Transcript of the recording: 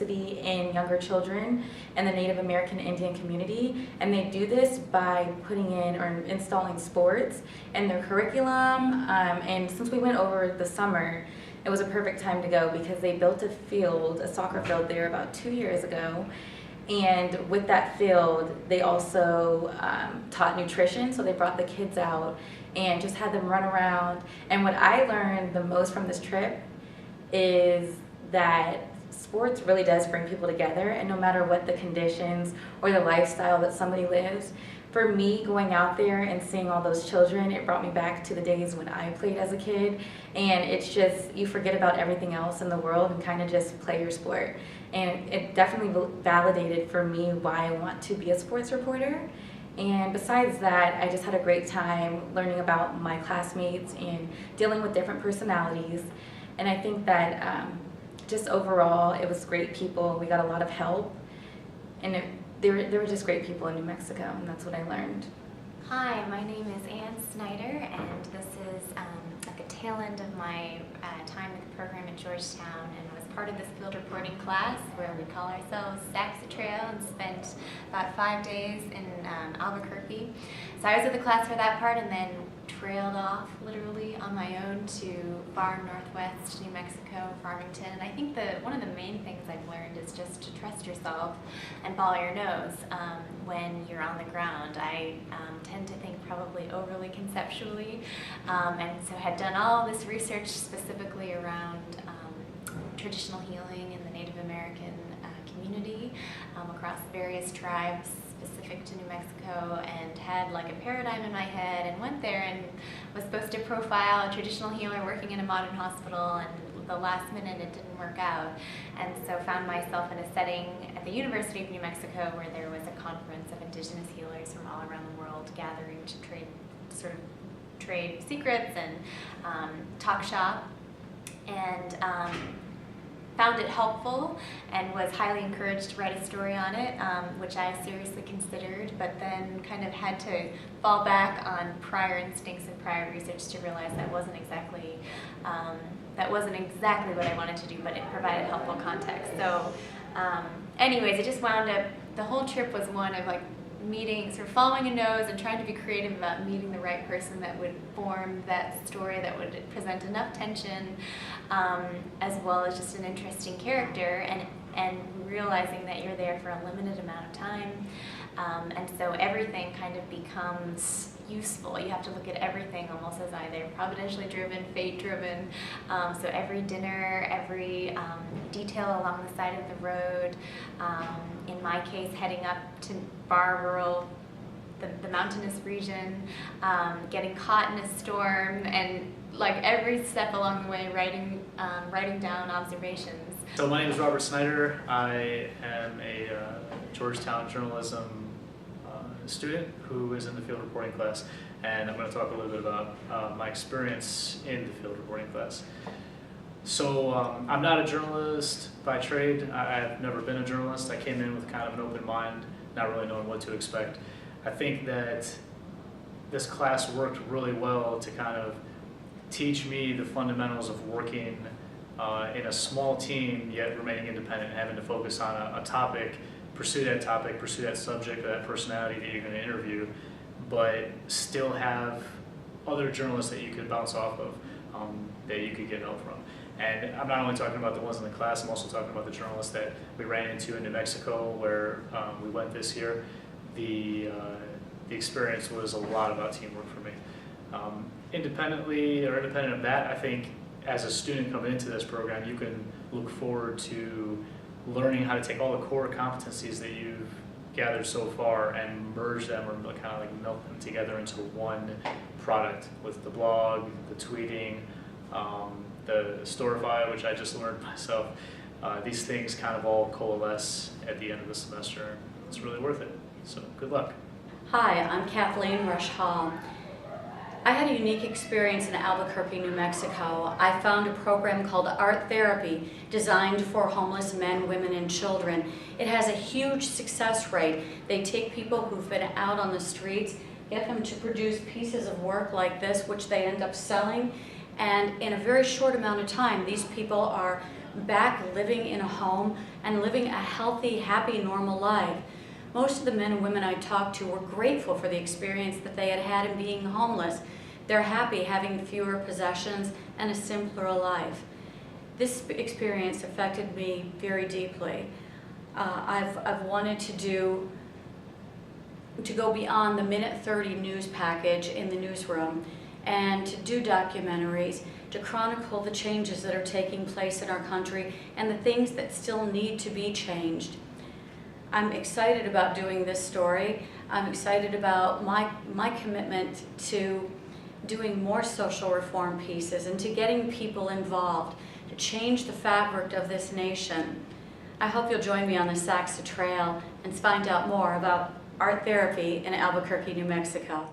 diversity in younger children and the Native American Indian community, and they do this by putting in or installing sports in their curriculum. And since we went over the summer, it was a perfect time to go because they built a soccer field there about 2 years ago. And with that field, they also taught nutrition, so they brought the kids out and just had them run around. And what I learned the most from this trip is that sports really does bring people together, and no matter what the conditions or the lifestyle that somebody lives, for me, going out there and seeing all those children, it brought me back to the days when I played as a kid. And it's just, you forget about everything else in the world and kind of just play your sport. And it definitely validated for me why I want to be a sports reporter. And besides that, I just had a great time learning about my classmates and dealing with different personalities. And I think that just overall, it was great people. We got a lot of help. And they were just great people in New Mexico, and that's what I learned. Hi, my name is Ann Snyder, and this is like a tail end of my time with the program at Georgetown, and was part of this field reporting class where we call ourselves Saxa Trail, and spent about 5 days in Albuquerque. So I was with the class for that part, and then trailed off literally on my own to far northwest New Mexico, Farmington. And I think that one of the main things I've learned is just to trust yourself and follow your nose when you're on the ground. I tend to think probably overly conceptually, and so had done all this research specifically around traditional healing in the Native American community across various tribes specific to New Mexico, and had like a paradigm in my head, and went there and was supposed to profile a traditional healer working in a modern hospital, and the last minute it didn't work out, and so found myself in a setting at the University of New Mexico where there was a conference of indigenous healers from all around the world gathering to trade secrets and talk shop, and found it helpful and was highly encouraged to write a story on it, which I seriously considered, but then kind of had to fall back on prior instincts and prior research to realize that wasn't exactly what I wanted to do, but it provided helpful context. So anyways, it just wound up, the whole trip was one of like meeting, sort of following a nose and trying to be creative about meeting the right person that would form that story that would present enough tension, as well as just an interesting character, and realizing that you're there for a limited amount of time, and so everything kind of becomes useful. You have to look at everything almost as either providentially driven, fate driven, so every dinner, every detail along the side of the road, in my case heading up to far rural, the mountainous region, getting caught in a storm, and like every step along the way writing down observations. So my name is Robert Snyder. I am a Georgetown journalism student who is in the field reporting class, and I'm going to talk a little bit about my experience in the field reporting class. So I'm not a journalist by trade. I've never been a journalist. I came in with kind of an open mind, not really knowing what to expect. I think that this class worked really well to kind of teach me the fundamentals of working in a small team, yet remaining independent, and having to focus on a topic, pursue that subject or that personality that you're going to interview, but still have other journalists that you could bounce off of, that you could get help from. And I'm not only talking about the ones in the class, I'm also talking about the journalists that we ran into in New Mexico where we went this year. The experience was a lot about teamwork for me. Independent of that, I think as a student coming into this program, you can look forward to learning how to take all the core competencies that you've gathered so far and merge them, or kind of like melt them together into one product with the blog, the tweeting, the Storify, which I just learned myself. These things kind of all coalesce at the end of the semester. It's really worth it. So good luck. Hi, I'm Kathleen Rush Hall. I had a unique experience in Albuquerque, New Mexico. I found a program called Art Therapy designed for homeless men, women, and children. It has a huge success rate. They take people who've been out on the streets, get them to produce pieces of work like this, which they end up selling, and in a very short amount of time, these people are back living in a home and living a healthy, happy, normal life. Most of the men and women I talked to were grateful for the experience that they had had in being homeless. They're happy having fewer possessions and a simpler life. This experience affected me very deeply. I've wanted to go beyond the minute 30 news package in the newsroom and to do documentaries, to chronicle the changes that are taking place in our country and the things that still need to be changed. I'm excited about doing this story. I'm excited about my commitment to doing more social reform pieces and to getting people involved to change the fabric of this nation. I hope you'll join me on the Saxa Trail and find out more about art therapy in Albuquerque, New Mexico.